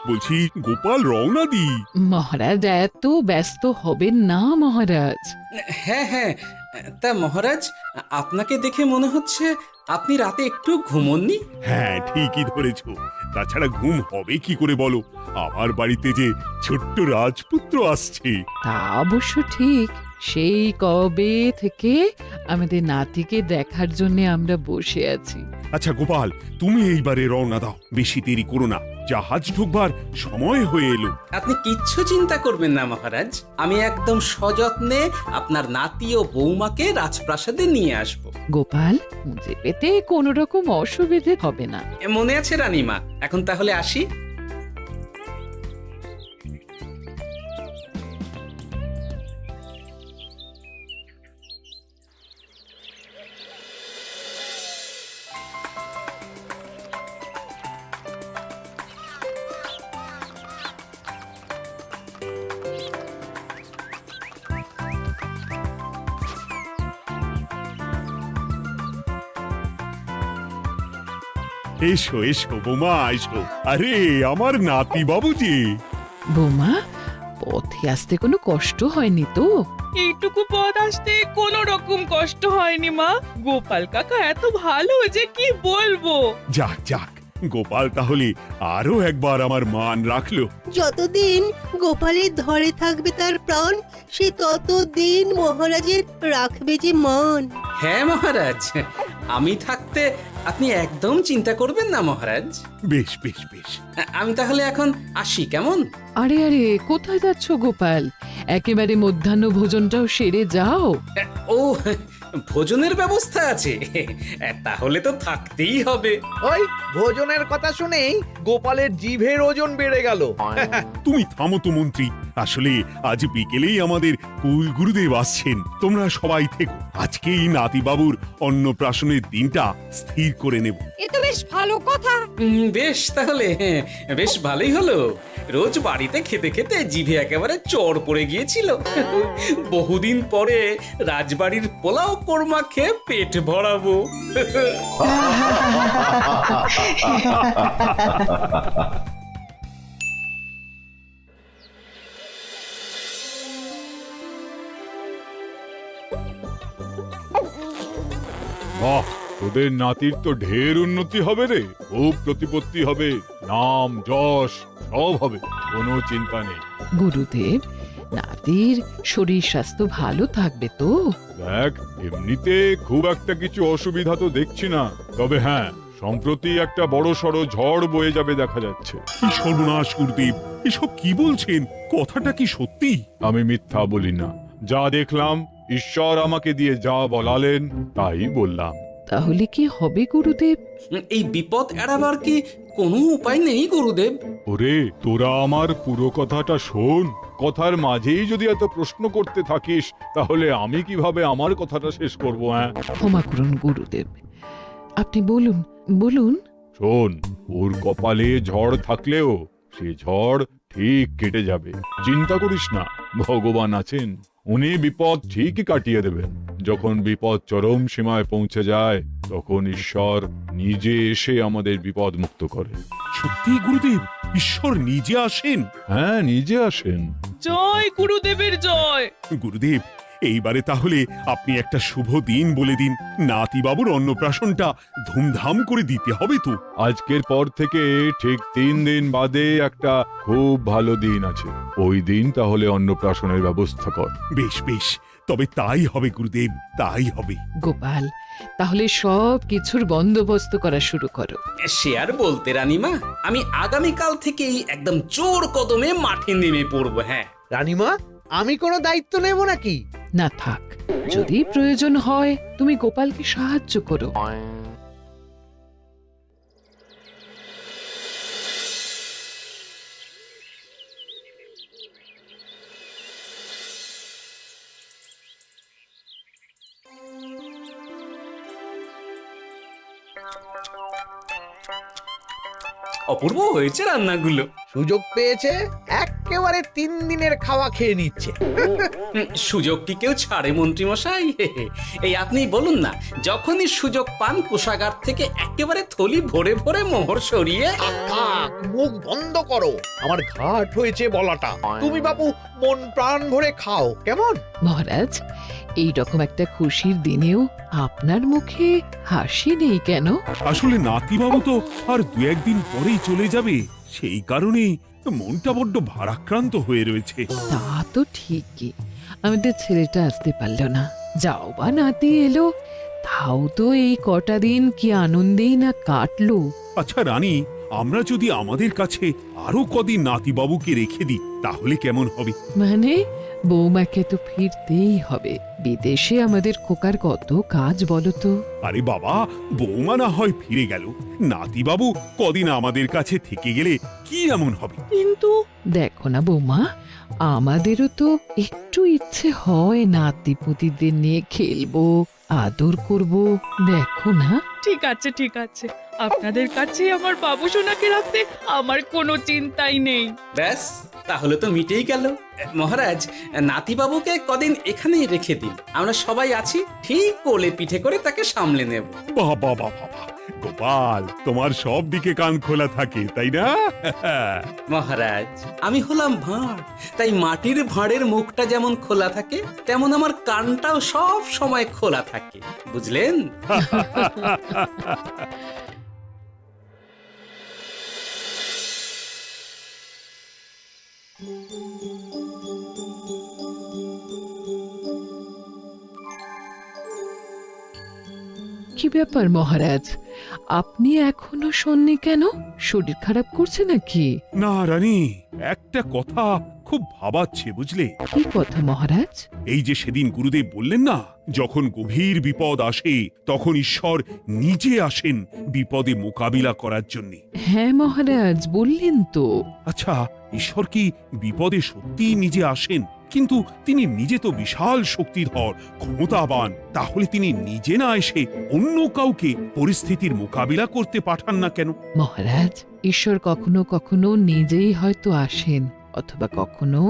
বলছি গোপাল রওনা দি। মহারাজ এত ব্যস্ত হবেন না মহারাজ। হ্যাঁ হ্যাঁ, তা মহারাজ, আপনাকে দেখে মনে হচ্ছে আপনি রাতে একটু ঘুমোননি। হ্যাঁ ঠিকই ধরেছ, তাছাড়া ঘুম হবে কি করে বলো, আমার বাড়িতে যে ছোট্ট রাজপুত্র আসছে। তা অবশ্য ঠিক, সেই কবে থেকে আমাদের নাতিকে দেখার জন্য আমরা বসে আছি। আচ্ছা গোপাল, তুমি এইবারে রওনা দাও, বেশি দেরি করো না, জাহাজ ঢুকবার সময় হয়ে এলো। আপনি কিচ্ছু চিন্তা করবেন না মহারাজ, আমি একদম সযত্নে আপনার নাতি ও বৌমাকে রাজপ্রাসাদে নিয়ে আসব। গোপাল, খুঁজে পেতে কোনো রকম অসুবিধে হবে না। মনে আছে রানীমা? এখন তাহলে আসি। এসো এসো বৌমা এসো, আরে আমার নাতি বাবু যে। বৌমা, পথে আসতে কোনো কষ্ট হয়নি তো? এইটুকু পথ আসতে কোনো রকম কষ্ট হয়নি মা। গোপাল কাকা এত ভালো যে কি বলবো। যাক যাক, গোপাল তাহলে আরো একবার আমার মান রাখলো। যতদিন গোপালের ধরে থাকবে তার প্রাণ, সে ততদিন মহারাজের রাখবে যে মান। হ্যাঁ মহারাজ, আমি থাকতে আপনি একদম চিন্তা করবেন না মহারাজ। বেশ বেশ বেশ। আমি তাহলে এখন আসি, কেমন? আরে আরে, কোথায় যাচ্ছ গোপাল? একেবারে মধ্যাহ্ন ভোজনটাও সেরে যাও। ও, ভোজনের ব্যবস্থা আছে, তাহলে তো থাকতেই হবে। ওই ভোজনের কথা শুনেই গোপালের জিভের ওজন বেড়ে গেল। তুমি থামো তো মন্ত্রী, আসলে আজ বিকেলেই আমাদের কুল গুরুদেব আসছেন, তোমরা সবাই থেকো, আজকেই নাতিবাবুর অন্নপ্রাশনের দিনটা স্থির করে নেব। এ তো বেশ ভালো কথা। বেশ তাহলে, বেশ ভালোই হলো। রোজ বাড়িতে খেতে খেতে জিভে একেবারে চড় পড়ে গিয়েছিল। বহুদিন পরে রাজবাড়ির পোলাও কোরমা খেয়ে পেট ভরাবো। বাহ, তোদের নাতির তো ঢের উন্নতি হবে রে, খুব প্রতিপত্তি হবে, নাম যশ সব হবে, কোনো চিন্তা নেই। গুরুদেব, নাতির শরীর স্বাস্থ্য ভালো থাকবে তো? দেখ, এমনিতে খুব একটা কিছু অসুবিধা তো দেখছি না, তবে হ্যাঁ, সম্প্রতি একটা বড় সড়ো ঝড় বয়ে যাবে দেখা যাচ্ছে। কি সর্বনাশ গুরুদেব, এসব কি বলছেন, কথাটা কি সত্যি? আমি মিথ্যা বলি না, যা দেখলাম, ঈশ্বর আমাকে দিয়ে যা বলালেন তাই বললাম। তাহলে কি হবে গুরুদেব? এই বিপদ এড়াবার কি কোনো উপায় নেই গুরুদেব? ওরে, তোরা আমার পুরো কথাটা শোন, কথার মাঝেই যদি এত প্রশ্ন করতে থাকিস তাহলে আমি কিভাবে আমার কথাটা শেষ করব? হ্যাঁ, ক্ষমা করুন গুরুদেব, আপনি বলুন বলুন। শোন, ওর কপালে ঝড় থাকলেও সে ঝড় ঠিক কেটে যাবে, চিন্তা করিস না, ভগবান আছেন, উনি বিপদ ঠিকই কাটিয়ে দেবেন। যখন বিপদ চরম সীমায় পৌঁছে যায় তখন ঈশ্বর নিজে এসে আমাদের বিপদ মুক্ত করে। সত্যি গুরুদেব, ঈশ্বর নিজে আসেন? হ্যাঁ, নিজে আসেন। জয় গুরুদেবের জয়। গুরুদেব, এইবারে তাহলে আপনি একটা শুভ দিন বলে দিন, নাতিবাবুর অন্নপ্রাশনটা ধুমধাম করে দিতে হবে তো। আজকের পর থেকে ঠিক 3 দিন বাদে একটা খুব ভালো দিন আছে, ওই দিন তাহলে অন্নপ্রাশনের ব্যবস্থা কর। বেশ বেশ, তবে তাই হবে গুরুদেব, তাই হবে। গোপাল, তাহলে সব কিছুর বন্দোবস্ত করা শুরু করো। সে আর বলতে রানীমা, আমি আগামীকাল থেকেই একদম জোর কদমে মাঠে নেমে পড়বো। হ্যাঁ রানীমা, আমি কোনো দায়িত্ব নেব নাকি? না থাক, যদি প্রয়োজন হয় তুমি গোপালকে সাহায্য করো। অপূর্ব হয়েছে রান্নাগুলো। সুযোগ পেয়েছে, একেবারে 3 দিনের খাওয়া খেয়ে নিচ্ছে। সুযোগ কি কেউ ছাড়ে মন্ত্রী মশাই? এই আপনি বলুন না, যখনই সুযোগ পান কোষাগার থেকে একেবারে থলি ভরে ভরে মোহর সরিয়ে। আহা, নাক মুখ বন্ধ করো, আমার ঘাট হয়েছে বলাটা। তুমি বাবু মন প্রাণ ভরে খাও, কেমন? মহারাজ, এই রকম একটা খুশির দিনেও আপনার মুখে হাসি নেই কেন? আসলে নাতিবাবু তো আর দু একদিন পরেই চলে যাবে, সেই কারণেই মনটা বড্ড ভারাক্রান্ত হয়ে রয়েছে। তা তো ঠিকই, আমাদের ছেলেটা আসতে পারলো না, যাও বা নাতি এলো, তাও তো এই কটা দিন কি আনন্দেই না কাটলো। আচ্ছা রানী, আমরা যদি আমাদের কাছে আরো কদিন নাতিবাবুকে রেখে দিই তাহলে কেমন হবে? মানে বৌমাকে তো ফিরতেই হবে, বিদেশে আমাদের খোকার কত কাজ বলো তো। আরে বাবা, বৌমা না হয় ফিরে গেল, নাতিবাবু কদিন আমাদের কাছে থেকে গেলে কি এমন হবে? কিন্তু দেখো না বৌমা, আমাদেরও তো একটু ইচ্ছে হয় নাতিপুতিদের নিয়ে খেলবো, আদর করব, দেখো না। ঠিক আছে ঠিক আছে, আপনাদের কাছে আমার বাবু সোনাকে রাখতে আমার কোনো চিন্তাই নেই। ব্যাস, তাহলে তো মিটেই গেল। মহারাজ, নাতিবাবুকে কদিন এখানেই রেখে দিন, আমরা সবাই আছি, ঠিক কোলে পিঠে করে তাকে সামলে নেব। বাবা বাবা, গোপাল তোমার সব দিকে কান খোলা থাকে তাই না? মহারাজ, আমি হলাম ভাঁড়, তাই মাটির ভাঁড়ের মুখটা যেমন খোলা থাকে তেমন আমার কানটাও সব সময় খোলা থাকে, বুঝলেন? কি ব্যাপার মহারাজ, আপনি এখনো শোননি কেন? শরীর খারাপ করছে নাকি? না রানী, একটা কথা খুব ভাবাচ্ছে বুঝলে। কি কথা মহারাজ? এই যে সেদিন গুরুদেব বললেন না, যখন গভীর বিপদ আসে তখন ঈশ্বর নিজে আসেন বিপদে মোকাবিলা করার জন্য। হ্যাঁ মহারাজ, বললেন তো। আচ্ছা, ঈশ্বর কি বিপদে সত্যি নিজে আসেন? কিন্তু তিনি নিজে তো বিশাল শক্তিধর, ক্ষমতাবান, তাহলে তিনি নিজে না এসে অন্য কাউকে পরিস্থিতির মোকাবিলা করতে পাঠান না কেন? মহারাজ, ঈশ্বর কখনো কখনো নিজেই হয়তো আসেন, অথবা কখনো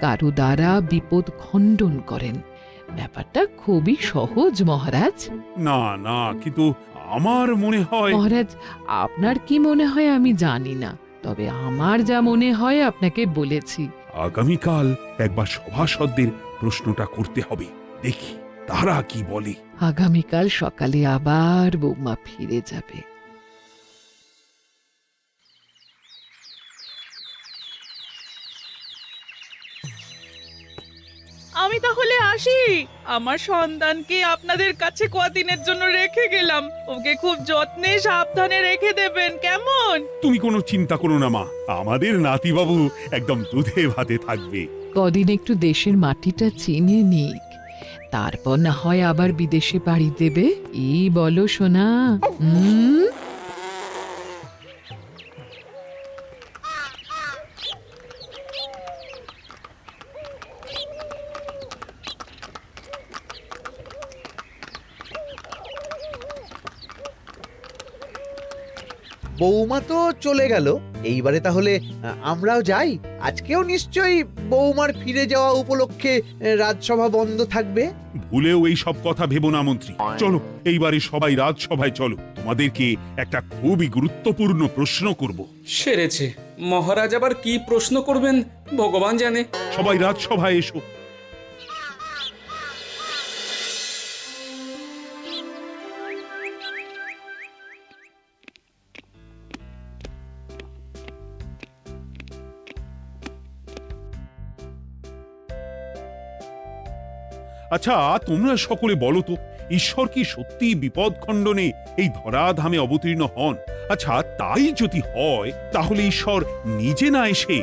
কারো দ্বারা বিপদ খণ্ডন করেন। ব্যাপারটা খুবই সহজ মহারাজ। না না, কিন্তু আমার মনে হয়। মহারাজ, আপনার কি মনে হয় আমি জানি না, তবে আমার যা মনে হয় আপনাকে বলেছি। আগামীকাল একবার সভাসদদের প্রশ্নটা করতে হবে, দেখি তারা কি বলে। আগামীকাল সকালে আবার বৌমা ফিরে যাবে। আমি তাহলে আসি, আমার সন্তানকে আপনাদের কাছে কদিনের জন্য রেখে গেলাম, ওকে খুব যত্নে সাবধানে রেখে দেবেন, কেমন? তুমি কোনো চিন্তা করো না মা, আমাদের নাতিবাবু একদম দুধে ভাতে থাকবে। কদিন একটু দেশের মাটিটা চিনে নিক, তারপর না হয় আবার বিদেশে পাড়ি দেবে। এই বলো সোনা। বৌমা তো চলে গেল, এইবারে তাহলে আমরাও যাই। আজকেও নিশ্চয়ই বৌমার ফিরে যাওয়া উপলক্ষে রাজসভা বন্ধ থাকবে। ভুলেও এই সব কথা ভেবো না মন্ত্রী, চলো এইবারে সবাই রাজসভায় চলো, তোমাদেরকে একটা খুবই গুরুত্বপূর্ণ প্রশ্ন করব। সেরেছে, মহারাজ আবার কি প্রশ্ন করবেন ভগবান জানে। সবাই রাজসভায় এসো। আচ্ছা, তোমরা সকলে বলো তো, ঈশ্বর কি সত্যি বিপদ খণ্ডনে এই ধরাধামে অবতীর্ণ হন? আচ্ছা, তাই যদি হয় তাহলে ঈশ্বর নিজে না এসে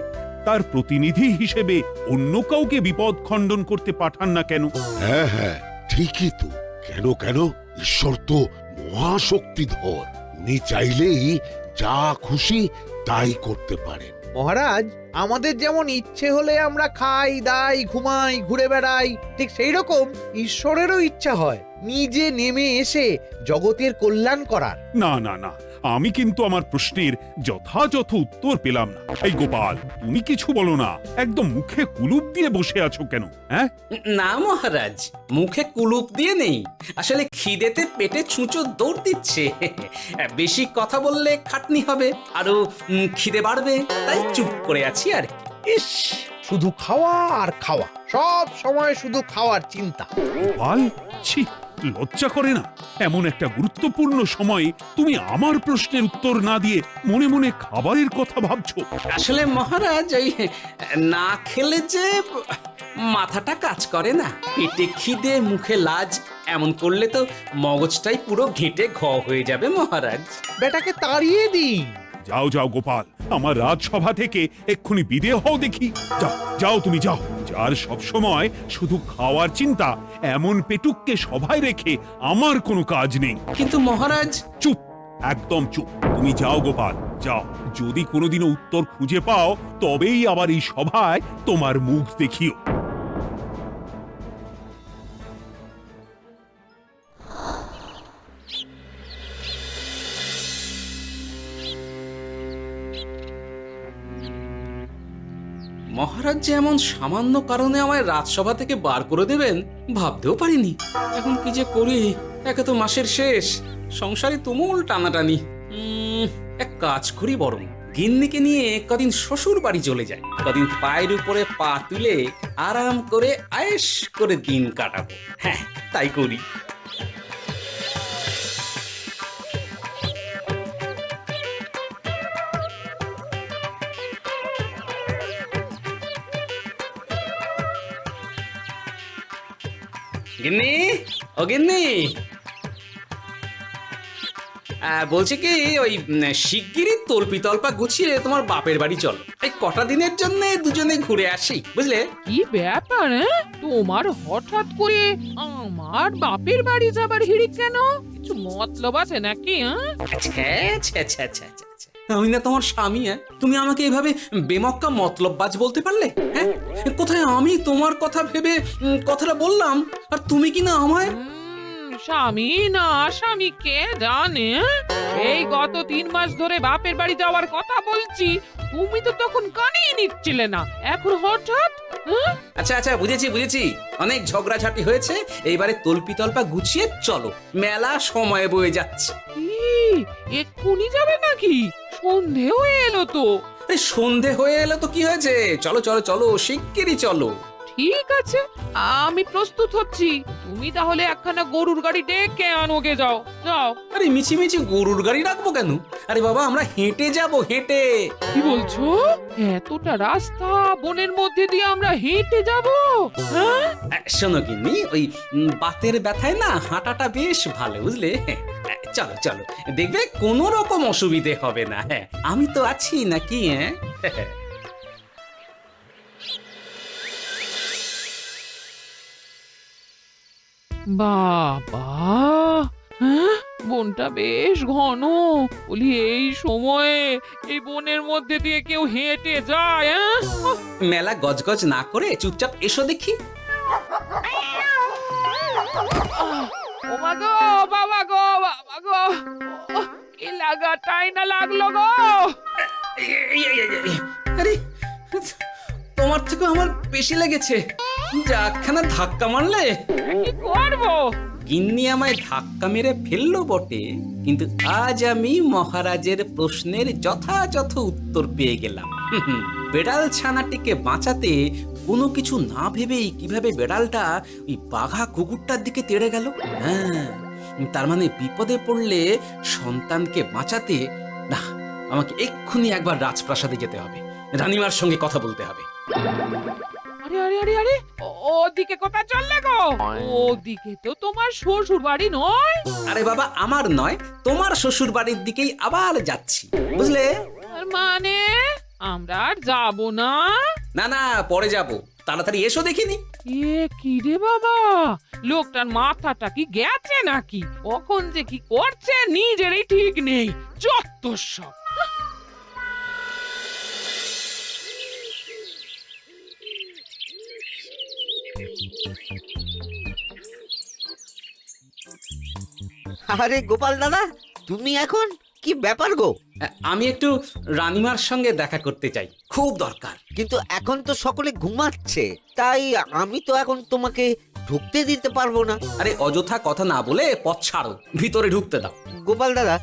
তার প্রতিনিধি হিসেবে অন্য কাউকে বিপদ খণ্ডন করতে পাঠান না কেন? হ্যাঁ হ্যাঁ, ঠিকই তো। কেন কেন, ঈশ্বর তো মহাশক্তিধর, উনি চাইলেই যা খুশি তাই করতে পারেন। মহারাজ, আমাদের যেমন ইচ্ছে হলে আমরা খাই দাই ঘুমাই ঘুরে বেড়াই, ঠিক সেই রকম ঈশ্বরেরও ইচ্ছা হয় নিজে নেমে এসে জগতের কল্যাণ করার। না না না, আমি কিন্তু আমার প্রশ্নের যথাযথ উত্তর পেলাম না। এই গোপাল, তুমি কিছু বলো না, একদম মুখে কুলুপ দিয়ে বসে আছো কেন? হ্যাঁ, না মহারাজ, মুখে কুলুপ দিয়ে নেই, আসলে খিদেতে পেটে ছুঁচো দৌড় দিচ্ছে। বেশি কথা বললে খাটনি হবে, আরো খিদে বাড়বে, তাই চুপ করে আছি আর কি। ইস, শুধু খাওয়া আর খাওয়া, সব সময় শুধু খাওয়ার চিন্তা। গোপাল, ছি, লজ্জা করে না? এমন একটা গুরুত্বপূর্ণ সময়ে তুমি আমার প্রশ্নের উত্তর না দিয়ে মনে মনে খাবারের কথা ভাবছো। আসলে মহারাজ, ওই না খেলে যে মাথাটা কাজ করে না, পেটে খিদে মুখে লাজ, এমন করলে তো মগজটাই পুরো ঘেঁটে ঘ হয়ে যাবে মহারাজ। বেটাকে তাড়িয়ে দিন। যাও যাও গোপাল, আমার রাজসভা থেকে এক্ষুনি বিদেয় হও দেখি। যাও যাও, তুমি যাও। যার সব সময় শুধু খাওয়ার চিন্তা, এমন পেটুককে সভায় রেখে আমার কোনো কাজ নেই। কিন্তু মহারাজ, চুপ, একদম চুপ। তুমি যাও গোপাল, যাও। যদি কোনোদিনও উত্তর খুঁজে পাও, তবেই আবার এই সভায় তোমার মুখ দেখিও। মহারাজ যে এমন সামান্য কারণে আমায় রাজসভা থেকে বার করে দেবেন ভাবতেও পারিনি। এখন কি যে করি, একে তো মাসের শেষ, সংসারে তুমুল টানাটানি। এক কাজ করি বরং, গিন্নিকে নিয়ে কদিন শ্বশুর বাড়ি চলে যায়, কদিন পায়ের উপরে পা তুলে আরাম করে আয়েশ করে দিন কাটাবো। হ্যাঁ, তাই করি। গিন্নি, ও গিন্নি, বলছি কি, ওই শিগগিরই তল্পি তল্পা গুছিয়ে তোমার বাপের বাড়ি চল। এই কটা দিনের জন্য দুজনে ঘুরে আসি, বুঝলে? কি ব্যাপার? তোমার হঠাৎ করে আমার বাপের বাড়ি যাবার হিড়িক কেন? কিছু মতলব আছে নাকি? আমি না তোমার স্বামী? তুমি আমাকে এভাবে বেমক্কা মতলববাজ বলতে পারলে? হ্যাঁ, কোথায় আমি তোমার কথা ভেবে কথাটা বললাম, আর তুমি কি না আমায় স্বামী না স্বামী কে জানে? এই গত 3 মাস ধরে বাপের বাড়ি যাওয়ার কথা বলছি, তুমি তো তখন কানেই নিচ্ছিলে না, এখন হঠাৎ? আচ্ছা আচ্ছা, বুঝেছি বুঝেছি, অনেক ঝগড়াঝাটি হয়েছে, এইবারে তল্পি তল্পা গুছিয়ে চলো, মেলা সময় বয়ে যাচ্ছে। কি এক্ষুনি যাবে নাকি? সন্ধে হয়ে এলো তো। সন্ধে হয়ে এলো তো কি হয়েছে, চলো চলো চলো, শিগগিরই চলো। ঠিক আছে, আমি প্রস্তুত হচ্ছি। তুমি তাহলে একখানা গরুর গাড়ি ডেকে আনোগে, যাও যাও। আরে মিছিমিছি গরুর গাড়ি রাখবো কেন? আরে বাবা, আমরা হেঁটে যাব, হেঁটে। কি বলছো? এতটা রাস্তা বনের মধ্যে দিয়ে আমরা হেঁটে যাব? হ্যাঁ, শোনো গিন্নি, ওই বাতের ব্যথায় না হাঁটাটা বেশ ভালো, বুঝলে? চলো চলো, দেখবে কোনো রকম অসুবিধে হবে না। হ্যাঁ, আমি তো আছি নাকি? হ্যাঁ, বাবা, হ্যাঁ, বনটা বেশ ঘন। বলি, এই সময়ে এই বনের মধ্যে দিয়ে কেউ হেঁটে যায়? মেলা গজগজ না করে চুপচাপ এসো দেখি। ও মা গো, বাবা গো, বাবা গো, কি লাগাটাই না লাগলো গো। আরে, তোমার থেকে আমার বেশি লেগেছে, যাখানা ধাক্কা মারলে। কি করবো? গিন্নি আমায় ধাক্কা মেরে ফেললো বটে, কিন্তু আজ আমি মহারাজের প্রশ্নের যথাযথ উত্তর পেয়ে গেলাম। বেড়াল ছানাটিকে বাঁচাতে কোনো কিছু না ভেবেই কিভাবে বেড়ালটা ওই বাঘা কুকুরটার দিকে তেড়ে গেল। হ্যাঁ, তার মানে বিপদে পড়লে সন্তানকে বাঁচাতে না, আমাকে এক্ষুনি একবার রাজপ্রাসাদে যেতে হবে, রানীমার সঙ্গে কথা বলতে হবে। আরে আরে আরে আরে, ওদিকে কোথায় চললে গো? ওদিকে তো তোমার শ্বশুর বাড়ি নয়? আরে বাবা, আমার নয়, তোমার শ্বশুর বাড়ির দিকেই আবার যাচ্ছি, বুঝলে? তার মানে আমরা আর যাবো না? না না, পরে যাব, তাড়াতাড়ি এসো দেখিনি। এ কি রে বাবা, লোকটার মাথাটা কি গেছে নাকি? কখন যে কি করছে নিজেরই ঠিক নেই, যত সব। আরে গোপাল দাদা, তুমি এখন কি ব্যাপার গো? আমি একটু রানীমার সঙ্গে দেখা করতে চাই, খুব দরকার। কিন্তু এখন তো সকলে ঘুমাচ্ছে, তাই আমি তো এখন তোমাকে ঢুকতে দিতে পারবো না। আরে অযথা কথা না বলে পথ ছাড়ো, ভিতরে ঢুকতে দাও। গোপাল দাদা,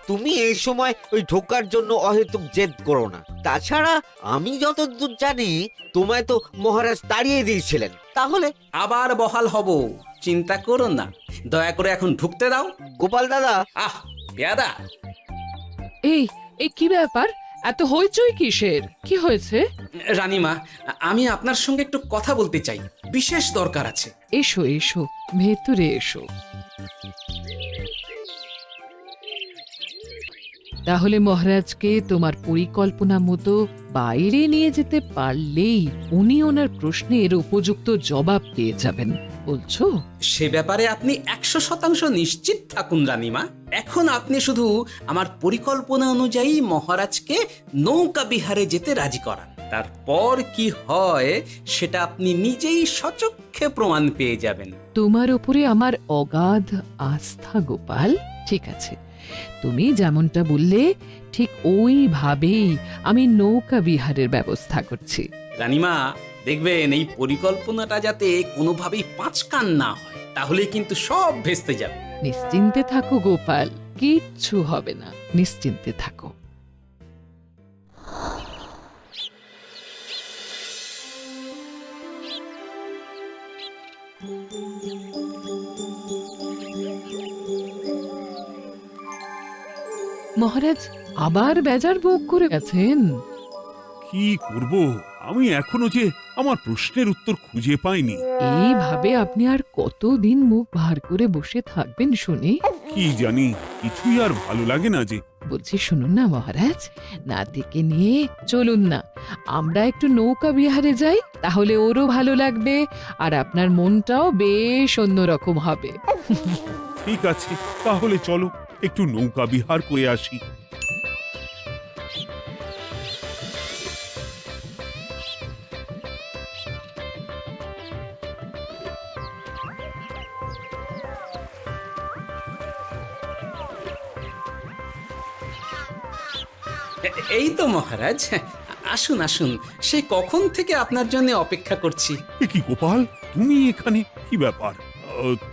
তুমি এই সময় ওই ঢোকার জন্য অহেতুক জেদ করো না। তাছাড়া আমি যতদূর জানি তোমায় তো মহারাজ তাড়িয়ে দিয়েছিলেন, তাহলে আবার বহাল হব, চিন্তা করো না। দয়া করে এখন ঢুকতে দাও। গোপাল দাদা। আহ পেয়াদা, এই এই কি ব্যাপার? এত হইচই কিসের? কি হয়েছে? রানীমা, আমি আপনার সঙ্গে একটু কথা বলতে চাই, বিশেষ দরকার আছে। এসো এসো, ভেতরে এসো। তাহলে মহারাজকে তোমার পরিকল্পনা মতো বাইরে নিয়ে যেতে পারলেই উনি ওনার প্রশ্নের উপযুক্ত জবাব পেয়ে যাবেন, বলছো? সে ব্যাপারে আপনি 100% নিশ্চিত থাকুন রানীমা। এখন আপনি শুধু আমার পরিকল্পনা অনুযায়ী মহারাজকে নৌকা বিহারে যেতে রাজি করান। তারপর কি হয় সেটা আপনি নিজেই সচক্ষে প্রমাণ পেয়ে যাবেন। তোমার উপরে আমার অগাধ আস্থা গোপাল। ঠিক আছে, তুমি যেমনটা বললে ঠিক ওইভাবেই আমি নৌকা বিহারের ব্যবস্থা করছি। রানীমা, দেখবেন এই পরিকল্পনাটা যাতে কোনোভাবেই পাঁচকান না হয়, তাহলে কিন্তু সব ভেস্তে যাবে। নিশ্চিন্তে থাকো গোপাল, কিচ্ছু হবে না, নিশ্চিন্তে থাকো। মহারাজ আবার বেজার ভোগ করে গেছেন। কি করব? আমি এখনো যে আমার প্রশ্নের উত্তর খুঁজে পাইনি। এইভাবে আপনি আর কতদিন মুখ ভার করে বসে থাকবেন শুনি? কি জানি, কিছুই আর ভালো লাগে না যে। বলছি শুনুন না মহারাজ, নাতিকে নিয়ে চলুন না, আমরা একটু নৌকা বিহারে যাই, তাহলে ওরও ভালো লাগবে আর আপনার মনটাও বেশ অন্যরকম হবে। ঠিক আছে, তাহলে চলো একটু নৌকা বিহার করে আসি। এই তো মহারাজ, আসুন আসুন, সে কখন থেকে আপনার জন্য অপেক্ষা করছি। এ কি গোপাল, তুমি এখানে? কি ব্যাপার?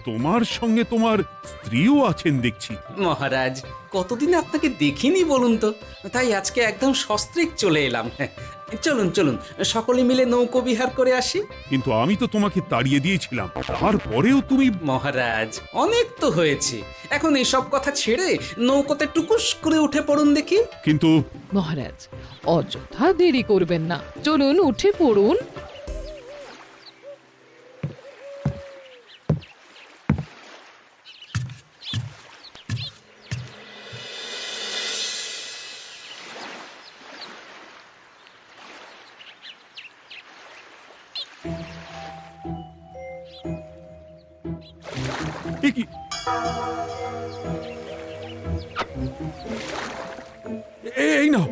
তোমার সঙ্গে তোমার স্ত্রীও আছেন দেখছি। মহারাজ, কতদিন আপনাকে দেখিনি বলুন তো, তাই আজকে একদম সস্ত্রীক চলে এলাম। চলুন চলুন, সকলে মিলে নৌকো বিহার করে আসি। কিন্তু আমি তো তোমাকে তাড়িয়ে দিয়েছিলাম, তারপরেও তুমি। মহারাজ, অনেক তো হয়েছে, এখন এসব কথা ছেড়ে নৌকোতে টুকুস করে উঠে পড়ুন দেখি। কিন্তু মহারাজ অযথা দেরি করবেন না, চলুন উঠে পড়ুন। এ কি? এই না,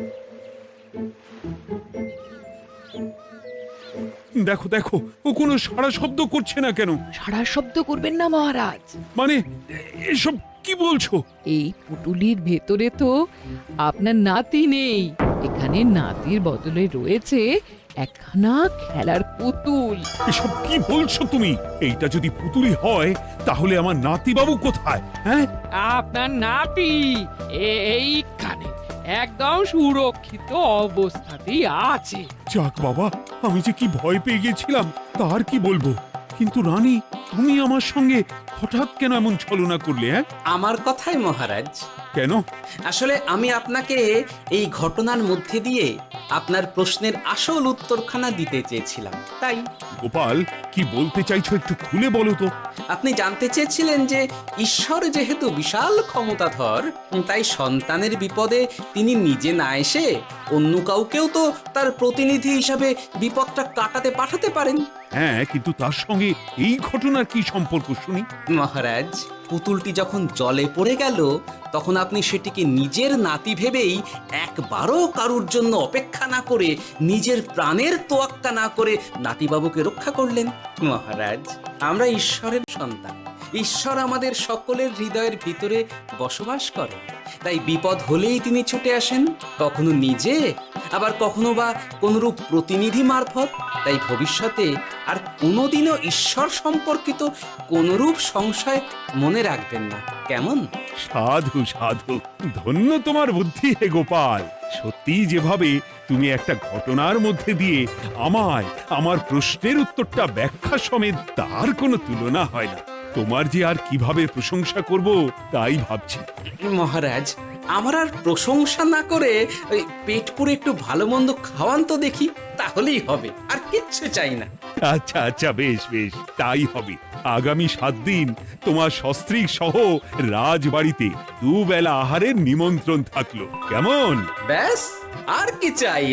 দেখো দেখো, ও কোনো সাড়া শব্দ করছে না কেন? সারা শব্দ করবেন না মহারাজ। মানে এসব কি বলছো? এই পুটুলির ভেতরে তো আপনার নাতি নেই, এখানে নাতির বদলে রয়েছে একখানা খেলার পুতুল। এসব কি বলছো তুমি? এইটা যদি পুতুলি হয় তাহলে আমার নাতিবাবু কোথায়? হ্যাঁ, আপনার নাতি এইখানে একদম সুরক্ষিত অবস্থাতেই আছে। যাক বাবা, আমি যে কি ভয় পেয়ে গেছিলাম তার কি বলবো। কিন্তু রানী, তুমি আমার সঙ্গে হঠাৎ কেন এমন ছলনা করলে? হ্যাঁ, আমার কথাই মহারাজ। কেন? আসলে আমি আপনাকে এই ঘটনার মধ্যে দিয়ে আপনার প্রশ্নের আসল উত্তরখানা দিতে চেয়েছিলাম, তাই। গোপাল, কি বলতে চাইছো একটু খুলে বলো তো। আপনি জানতে চেয়েছিলেন যে ঈশ্বর যেহেতু বিশাল ক্ষমতাধর, তাই সন্তানের বিপদে তিনি নিজে না এসে অন্য কাউকেও তো তার প্রতিনিধি হিসাবে বিপদটা কাটাতে পাঠাতে পারেন। হ্যাঁ, কিন্তু তার সঙ্গে এই ঘটনার কি সম্পর্ক শুনি? মহারাজ, পুতুলটি যখন জলে পড়ে গেল তখন আপনি সেটিকে নিজের নাতি ভেবেই একবারও কারুর জন্য অপেক্ষা না করে নিজের প্রাণের তোয়াক্কা না করে নাতিবাবুকে রক্ষা করলেন। মহারাজ, আমরা ঈশ্বরের সন্তান, ঈশ্বর আমাদের সকলের হৃদয়ের ভিতরে বসবাস করেন, তাই বিপদ হলেই তিনি ছুটে আসেন, কখনো নিজে, আবার কখনো বা কোনরূপ প্রতিনিধি মারফত। তাই ভবিষ্যতে আর কোনোদিনও ঈশ্বর সম্পর্কিত কোনরূপ সংশয় মনে রাখবেন না, কেমন? সাধু সাধু, ধন্য তোমার বুদ্ধি হে গোপাল। সত্যি যেভাবে তুমি একটা ঘটনার মধ্যে দিয়ে আমায় আমার প্রশ্নের উত্তরটা ব্যাখ্যা সমেত, তার কোনো তুলনা হয় না। তোমার যে আর কিভাবে প্রশংসা করব তাই ভাবছি। মহারাজ, আমার আর প্রশংসা না করে ওই পেট পুরে একটু ভালো মন্দ খাওয়ান তো দেখি, তাহলেই হবে, আর কিচ্ছু চাই না। আচ্ছা আচ্ছা, বেশ বেশ, তাই হবে। আগামী 7 দিন তোমার সস্ত্রীক সহ রাজবাড়িতে দুবেলা আহারের নিমন্ত্রণ থাকলো, কেমন? ব্যাস, আর কি চাই?